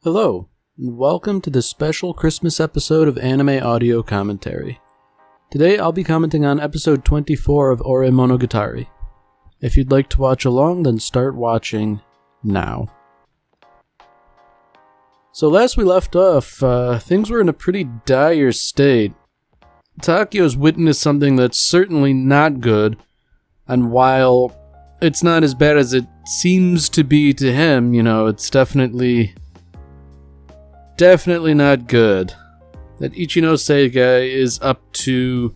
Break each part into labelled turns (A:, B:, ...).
A: Hello, and welcome to this special Christmas episode of Anime Audio Commentary. Today I'll be commenting on episode 24 of Ore Monogatari. If you'd like to watch along, then start watching now. So last we left off, things were in a pretty dire state. Takeo's witnessed something that's certainly not good, and while it's not as bad as it seems to be to him, it's definitely not good. That Ichinose guy is up to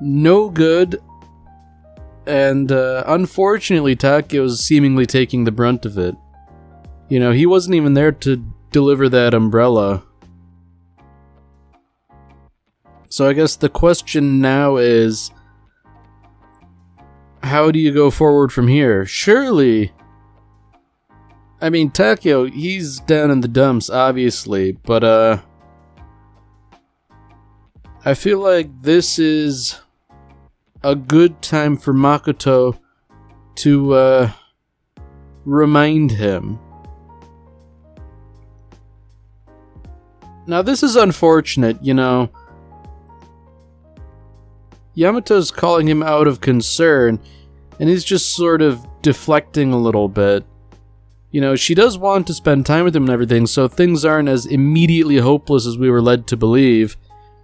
A: no good, and unfortunately Takeo's seemingly taking the brunt of it. He wasn't even there to deliver that umbrella. So I guess the question now is, how do you go forward from here? Surely, Takeo, he's down in the dumps, obviously, but, I feel like this is a good time for Makoto to, remind him. Now, this is unfortunate, Yamato's calling him out of concern, and he's just sort of deflecting a little bit. She does want to spend time with him and everything, so things aren't as immediately hopeless as we were led to believe,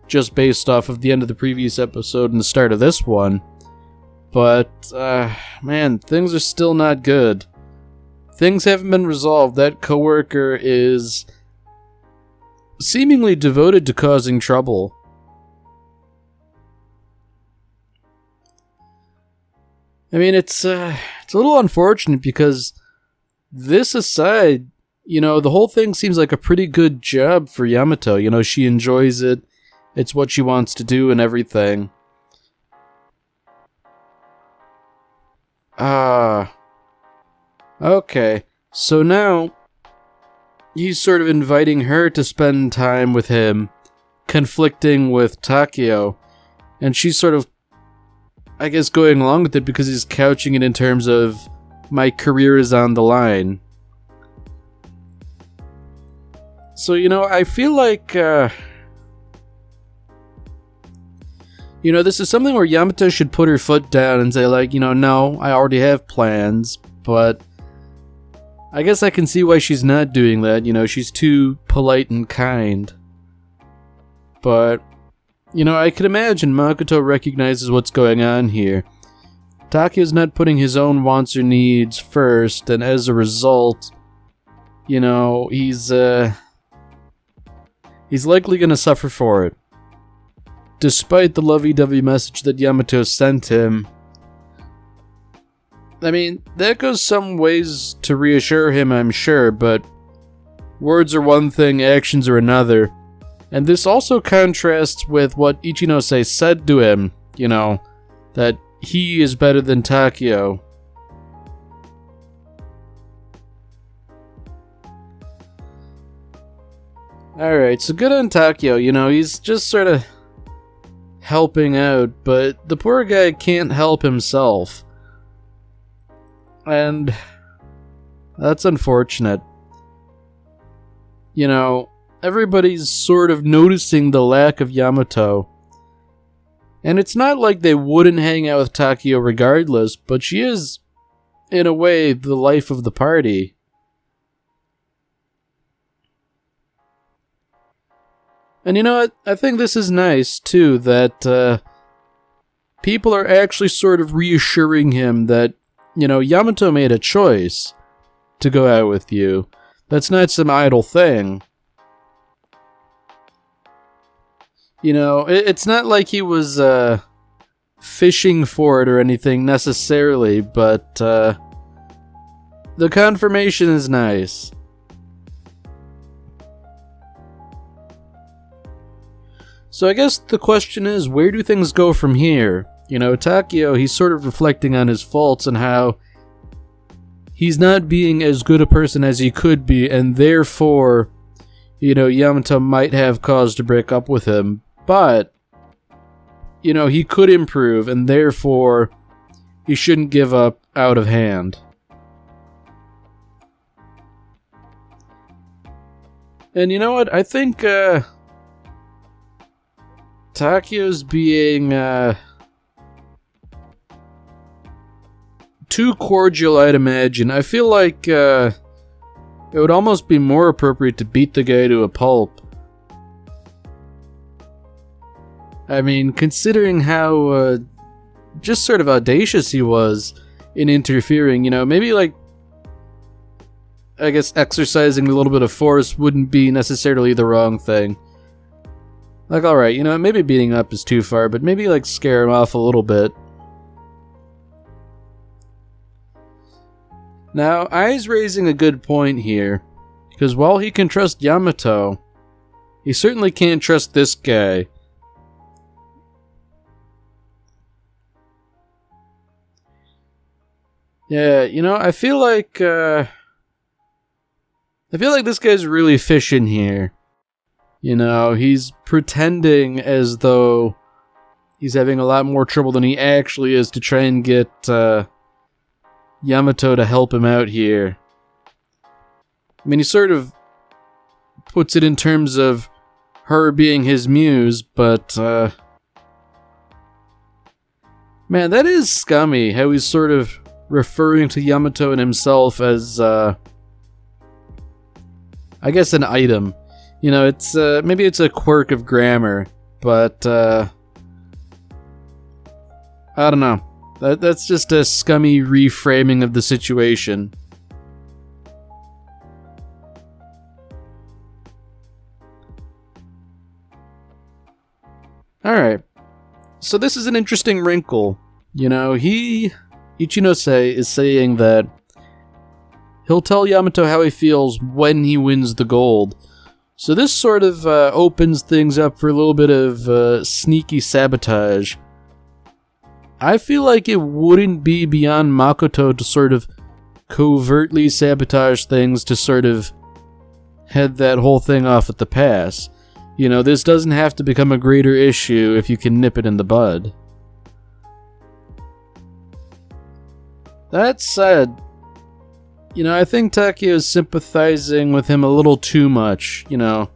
A: just based off of the end of the previous episode and the start of this one. But, man, things are still not good. Things haven't been resolved. That coworker is seemingly devoted to causing trouble. It's a little unfortunate because, this aside, the whole thing seems like a pretty good job for Yamato. She enjoys it. It's what she wants to do and everything. Okay. So now, he's sort of inviting her to spend time with him, conflicting with Takeo, and she's sort of, I guess, going along with it because he's couching it in terms of, my career is on the line. So, I feel like, this is something where Yamato should put her foot down and say, no, I already have plans, but I guess I can see why she's not doing that. She's too polite and kind. But, I can imagine Makoto recognizes what's going on here. Takeo's not putting his own wants or needs first, and as a result, he's likely gonna suffer for it. Despite the lovey-dovey message that Yamato sent him. That goes some ways to reassure him, I'm sure, but words are one thing, actions are another. And this also contrasts with what Ichinose said to him, that he is better than Takeo. Alright, so good on Takeo, he's just sort of helping out, but the poor guy can't help himself. And that's unfortunate. Everybody's sort of noticing the lack of Yamato. And it's not like they wouldn't hang out with Takeo regardless, but she is, in a way, the life of the party. And I think this is nice, too, that people are actually sort of reassuring him that, Yamato made a choice to go out with you. That's not some idle thing. It's not like he was fishing for it or anything necessarily, but the confirmation is nice. So I guess the question is, where do things go from here? Takeo, he's sort of reflecting on his faults and how he's not being as good a person as he could be, and therefore, Yamato might have cause to break up with him. But, he could improve, and therefore, he shouldn't give up out of hand. And you know what? I think Takeo's being too cordial, I'd imagine. I feel like it would almost be more appropriate to beat the guy to a pulp. I mean, considering how just sort of audacious he was in interfering, you know, maybe like, I guess exercising a little bit of force wouldn't be necessarily the wrong thing. Like, alright, you know, maybe beating up is too far, but maybe like scare him off a little bit. Now, Ai's raising a good point here, because while he can trust Yamato, he certainly can't trust this guy. Yeah, you know, I feel like this guy's really fishing here. You know, he's pretending as though he's having a lot more trouble than he actually is to try and get Yamato to help him out here. I mean, he sort of puts it in terms of her being his muse, but man, that is scummy how he's sort of referring to Yamato and himself as I guess an item. You know, it's maybe it's a quirk of grammar, but I don't know. That's just a scummy reframing of the situation. Alright. So this is an interesting wrinkle. You know, Ichinose is saying that he'll tell Yamato how he feels when he wins the gold. So this sort of opens things up for a little bit of sneaky sabotage. I feel like it wouldn't be beyond Makoto to sort of covertly sabotage things to sort of head that whole thing off at the pass. You know, this doesn't have to become a greater issue if you can nip it in the bud. That said, you know, I think Takeo is sympathizing with him a little too much, you know,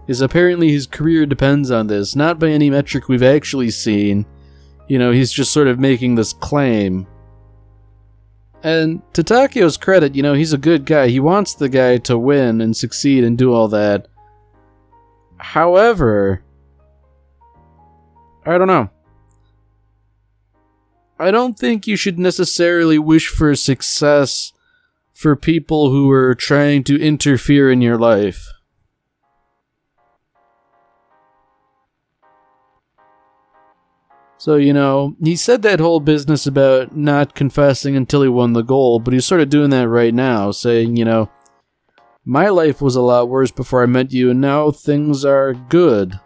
A: because apparently his career depends on this, not by any metric we've actually seen. You know, he's just sort of making this claim. And to Takeo's credit, you know, he's a good guy. He wants the guy to win and succeed and do all that. However, I don't know. I don't think you should necessarily wish for success for people who are trying to interfere in your life. So, you know, he said that whole business about not confessing until he won the gold, but he's sort of doing that right now, saying, you know, my life was a lot worse before I met you, and now things are good.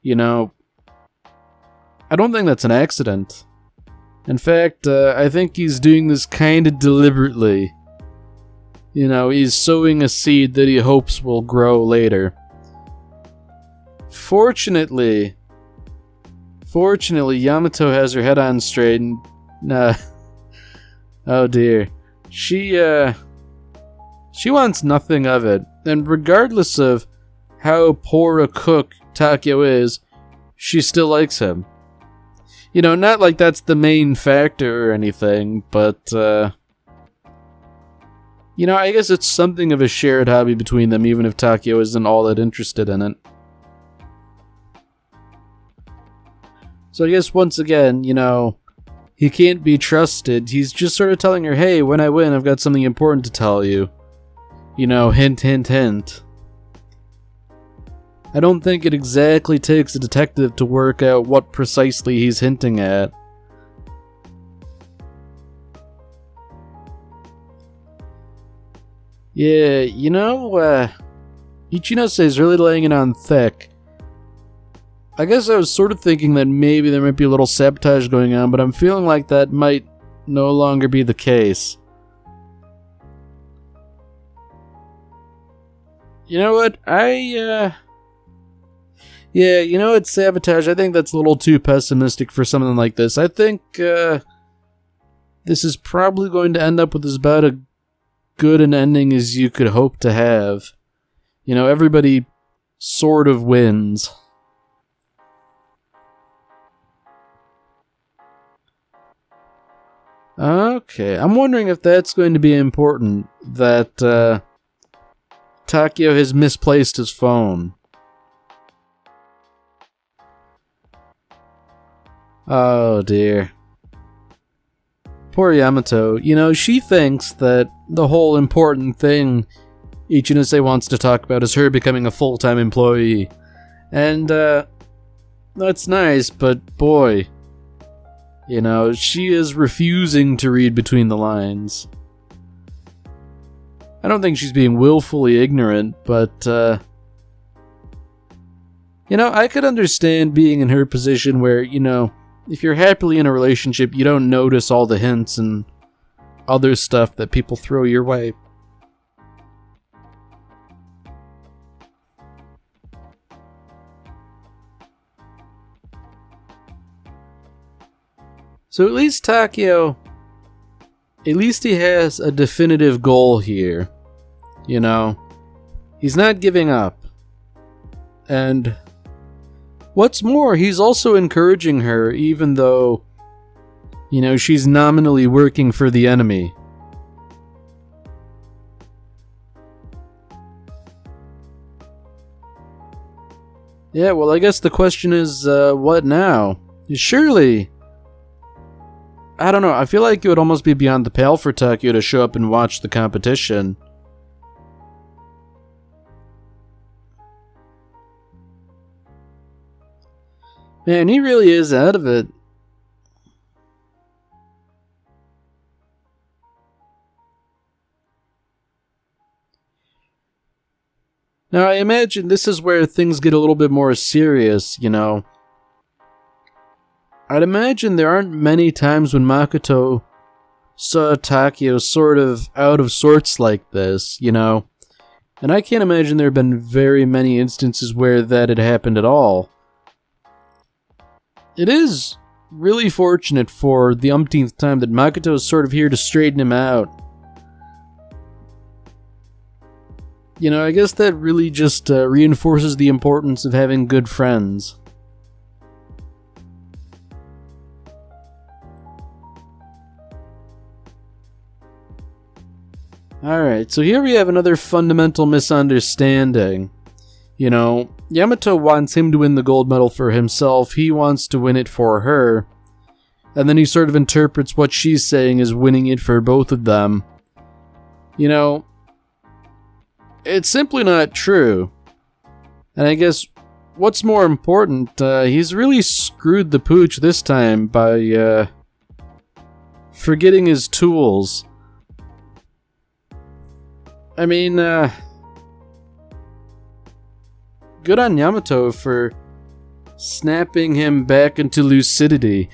A: You know, I don't think that's an accident. In fact, I think he's doing this kind of deliberately. You know, he's sowing a seed that he hopes will grow later. Fortunately, Yamato has her head on straight and... oh dear. She wants nothing of it. And regardless of how poor a cook Takeo is, she still likes him. You know, not like that's the main factor or anything, but, you know, I guess it's something of a shared hobby between them, even if Takeo isn't all that interested in it. So I guess once again, you know, he can't be trusted. He's just sort of telling her, hey, when I win, I've got something important to tell you. You know, hint, hint, hint. I don't think it exactly takes a detective to work out what precisely he's hinting at. Yeah, you know, Ichinose is really laying it on thick. I guess I was sort of thinking that maybe there might be a little sabotage going on, but I'm feeling like that might no longer be the case. You know what? Yeah, you know what, sabotage, I think that's a little too pessimistic for something like this. I think, this is probably going to end up with as about a good an ending as you could hope to have. everybody sort of wins. Okay, I'm wondering if that's going to be important, that Takeo has misplaced his phone. Oh dear. Poor Yamato. She thinks that the whole important thing Ichinose wants to talk about is her becoming a full-time employee. And, that's nice, but boy... she is refusing to read between the lines. I don't think she's being willfully ignorant, but, I could understand being in her position where, if you're happily in a relationship, you don't notice all the hints and other stuff that people throw your way. So at least Takeo, he has a definitive goal here. He's not giving up. And what's more, he's also encouraging her, even though, she's nominally working for the enemy. Yeah, well, I guess the question is, what now? Surely... I don't know, I feel like it would almost be beyond the pale for Takeo to show up and watch the competition. Man, he really is out of it. Now, I imagine this is where things get a little bit more serious, I'd imagine there aren't many times when Makoto saw Takeo sort of out of sorts like this, And I can't imagine there have been very many instances where that had happened at all. It is really fortunate for the umpteenth time that Makoto is sort of here to straighten him out. I guess that really just reinforces the importance of having good friends. Alright, so here we have another fundamental misunderstanding. Yamato wants him to win the gold medal for himself, he wants to win it for her, and then he sort of interprets what she's saying as winning it for both of them. It's simply not true. And I guess what's more important, he's really screwed the pooch this time by forgetting his tools. I mean, good on Yamato for snapping him back into lucidity.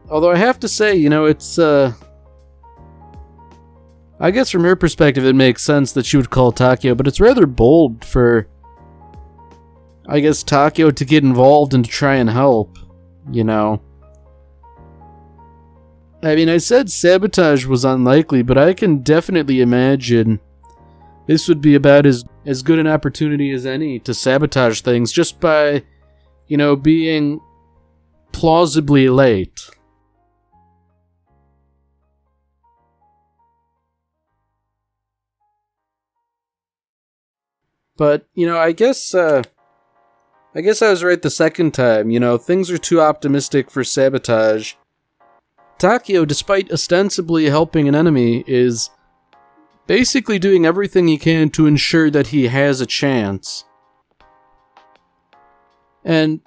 A: Although I have to say, it's, I guess from her perspective it makes sense that she would call Takeo, but it's rather bold for, I guess, Takeo to get involved and to try and help, I mean, I said sabotage was unlikely, but I can definitely imagine this would be about as good an opportunity as any to sabotage things just by, being plausibly late. But, I guess I was right the second time, things are too optimistic for sabotage. Takeo, despite ostensibly helping an enemy, is basically doing everything he can to ensure that he has a chance. And,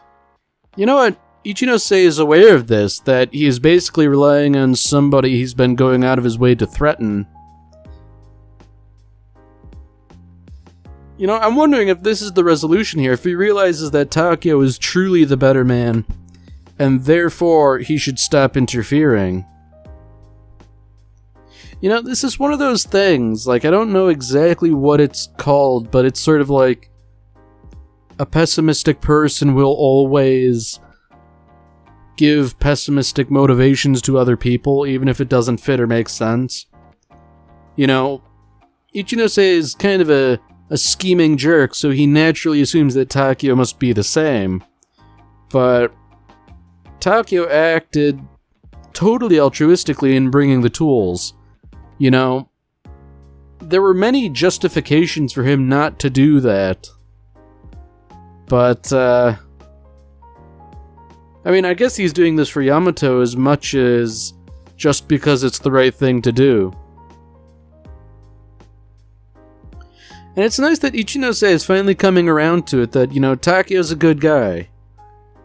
A: you know what? Ichinose is aware of this, that he is basically relying on somebody he's been going out of his way to threaten. I'm wondering if this is the resolution here, if he realizes that Takeo is truly the better man, and therefore he should stop interfering. This is one of those things, I don't know exactly what it's called, but it's sort of like a pessimistic person will always give pessimistic motivations to other people, even if it doesn't fit or make sense. Ichinose is kind of a a scheming jerk, so he naturally assumes that Takeo must be the same. But Takeo acted totally altruistically in bringing the tools. You know, there were many justifications for him not to do that. But, I mean, I guess he's doing this for Yamato as much as just because it's the right thing to do. And it's nice that Ichinose is finally coming around to it, that, you know, Takeo's a good guy.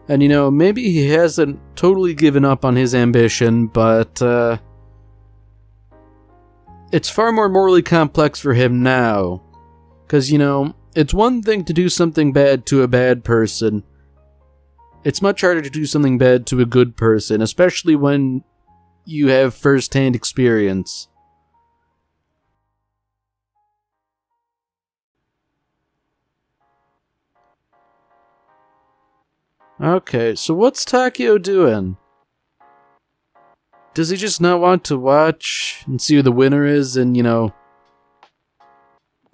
A: And, you know, maybe he hasn't totally given up on his ambition, but, it's far more morally complex for him now. Because, you know, it's one thing to do something bad to a bad person. It's much harder to do something bad to a good person, especially when you have first-hand experience. Okay, so what's Takeo doing? Does he just not want to watch and see who the winner is and, you know,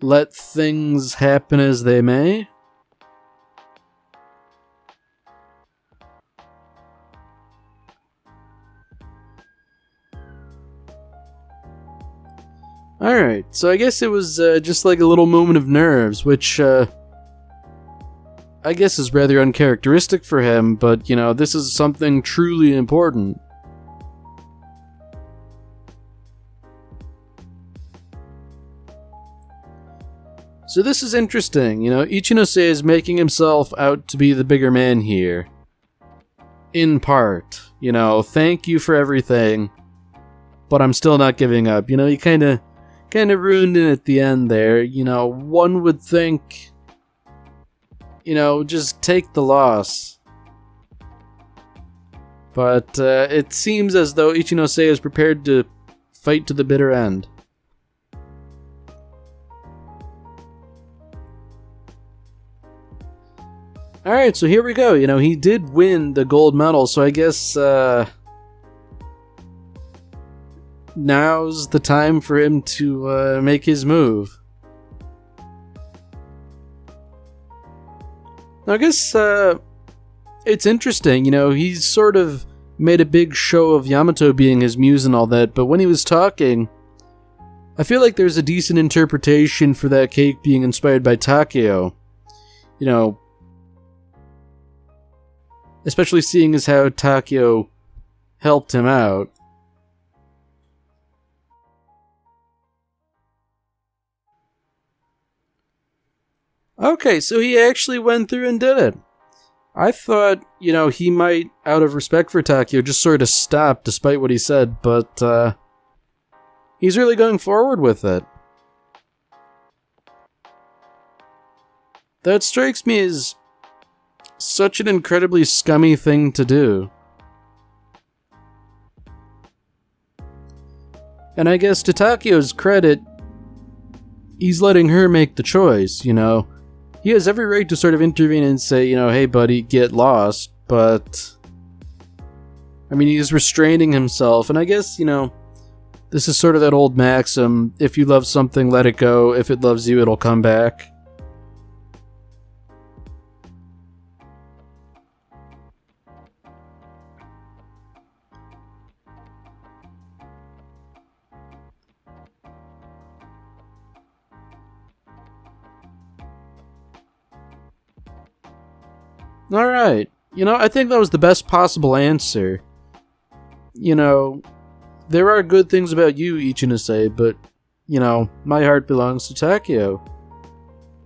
A: let things happen as they may? Alright, so I guess it was just like a little moment of nerves, which I guess is rather uncharacteristic for him, but, you know, this is something truly important. So this is interesting, you know, Ichinose is making himself out to be the bigger man here. In part, you know, thank you for everything, but I'm still not giving up. You know, you kind of ruined it at the end there. You know, one would think, you know, just take the loss. But it seems as though Ichinose is prepared to fight to the bitter end. Alright, so here we go. You know, he did win the gold medal, so I guess now's the time for him to make his move. I guess it's interesting, you know, he's sort of made a big show of Yamato being his muse and all that, but when he was talking, I feel like there's a decent interpretation for that cake being inspired by Takeo. You know, especially seeing as how Takeo helped him out. Okay, so he actually went through and did it. I thought, you know, he might, out of respect for Takeo, just sort of stop despite what he said, but he's really going forward with it. That strikes me as such an incredibly scummy thing to do. And I guess to Takeo's credit, he's letting her make the choice, you know. He has every right to sort of intervene and say, you know, hey buddy, get lost, but I mean, he's restraining himself, and I guess, you know, this is sort of that old maxim, if you love something, let it go, if it loves you, it'll come back. Alright, you know, I think that was the best possible answer. You know, there are good things about you, Ichinose, but, you know, my heart belongs to Takeo.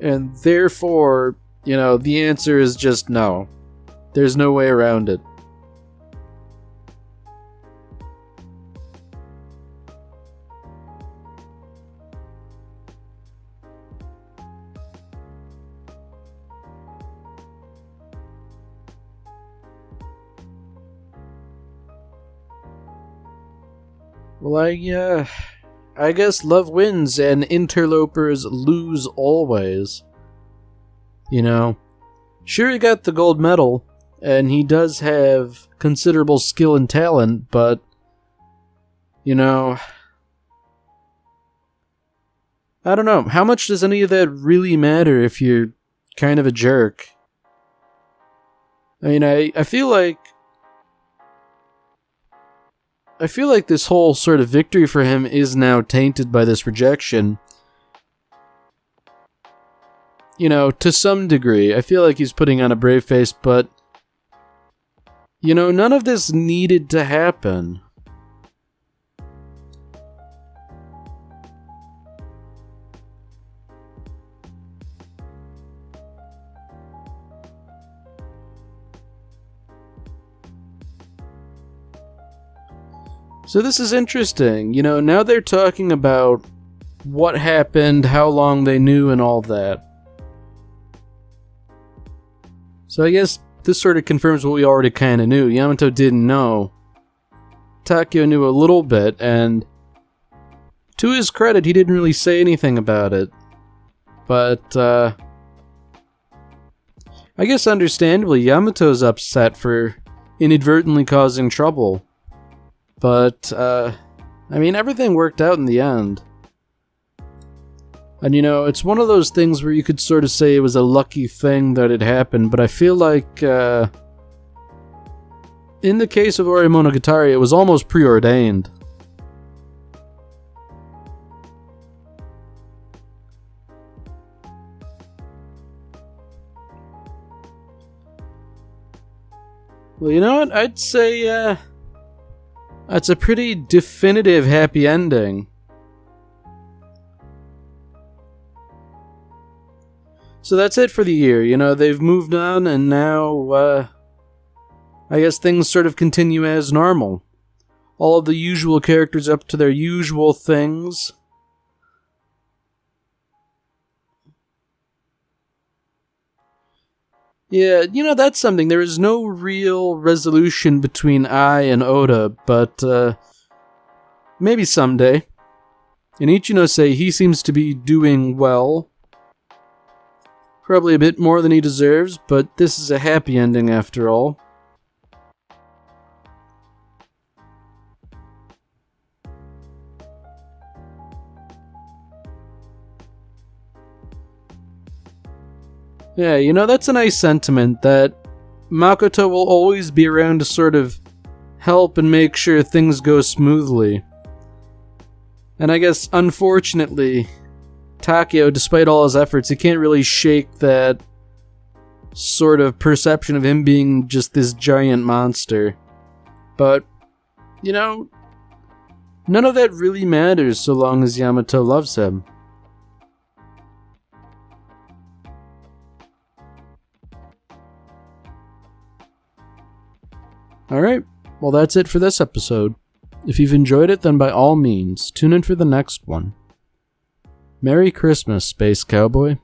A: And therefore, you know, the answer is just no. There's no way around it. Well, I guess love wins and interlopers lose always. You know, sure, he got the gold medal, and he does have considerable skill and talent, but, you know, I don't know. How much does any of that really matter if you're kind of a jerk? I mean, I feel like this whole sort of victory for him is now tainted by this rejection. You know, to some degree. I feel like he's putting on a brave face, but you know, none of this needed to happen. So this is interesting. You know, now they're talking about what happened, how long they knew, and all that. So I guess this sort of confirms what we already kind of knew. Yamato didn't know. Takeo knew a little bit, and to his credit, he didn't really say anything about it. But, I guess understandably, Yamato's upset for inadvertently causing trouble. But, I mean, everything worked out in the end. And you know, it's one of those things where you could sort of say it was a lucky thing that it happened, but I feel like, in the case of Ore Monogatari, it was almost preordained. Well, you know what? I'd say, that's a pretty definitive happy ending. So that's it for the year. You know, they've moved on, and now, I guess things sort of continue as normal. All of the usual characters up to their usual things. Yeah, you know, that's something. There is no real resolution between Ai and Oda, but, maybe someday. And Ichino say he seems to be doing well. Probably a bit more than he deserves, but this is a happy ending after all. Yeah, you know, that's a nice sentiment, that Makoto will always be around to sort of help and make sure things go smoothly. And I guess, unfortunately, Takeo, despite all his efforts, he can't really shake that sort of perception of him being just this giant monster. But, you know, none of that really matters so long as Yamato loves him. Alright, well that's it for this episode. If you've enjoyed it, then by all means, tune in for the next one. Merry Christmas, Space Cowboy.